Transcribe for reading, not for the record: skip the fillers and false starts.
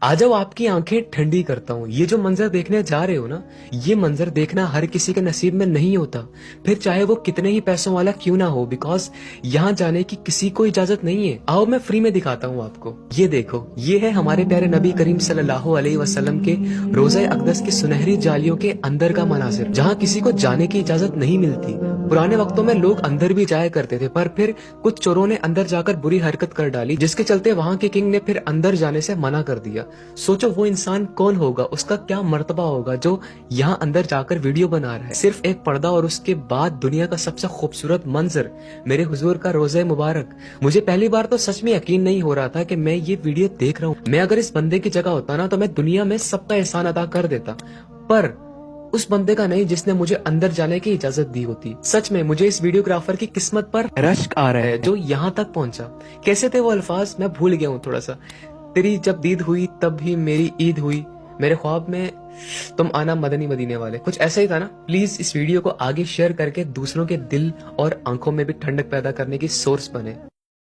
आ जाओ आपकी आंखें ठंडी करता हूँ। ये जो मंजर देखने जा रहे हो ना, ये मंजर देखना हर किसी के नसीब में नहीं होता, फिर चाहे वो कितने ही पैसों वाला क्यों ना हो, बिकॉज यहाँ जाने की किसी को इजाजत नहीं है। आओ मैं फ्री में दिखाता हूँ आपको। ये देखो, ये है हमारे प्यारे नबी करीम सल्लल्लाहु अलैहि वसल्लम के रोज़ा अक़दस की सुनहरी जालियों के अंदर का मनासिर, जहाँ किसी को जाने की इजाजत नहीं मिलती। पुराने वक्तों में लोग अंदर भी जाया करते थे, पर फिर कुछ चोरों ने अंदर जाकर बुरी हरकत कर डाली, जिसके चलते वहाँ के किंग ने फिर अंदर जाने से मना कर दिया। सोचो वो इंसान कौन होगा, उसका क्या मर्तबा होगा जो यहाँ अंदर जाकर वीडियो बना रहा है। सिर्फ एक पर्दा और उसके बाद दुनिया का सबसे खूबसूरत मंजर, मेरे हुजूर का रोज़ा मुबारक। मुझे पहली बार तो सच में यकीन नहीं हो रहा था कि मैं ये वीडियो देख रहा हूँ। मैं अगर इस बंदे की जगह होता ना, तो मैं दुनिया में सबका एहसान अदा कर देता, पर उस बंदे का नहीं जिसने मुझे अंदर जाने की इजाजत दी होती। सच में मुझे इस वीडियोग्राफर की किस्मत पर रश्क आ रहा है जो यहाँ तक पहुंचा। कैसे थे वो अल्फाज, मैं भूल गया हूँ थोड़ा सा। तेरी जब दीद हुई तब ही मेरी ईद हुई, मेरे ख्वाब में तुम आना मदनी मदीने वाले, कुछ ऐसा ही था ना। प्लीज इस वीडियो को आगे शेयर करके दूसरों के दिल और आंखों में भी ठंडक पैदा करने की सोर्स बने।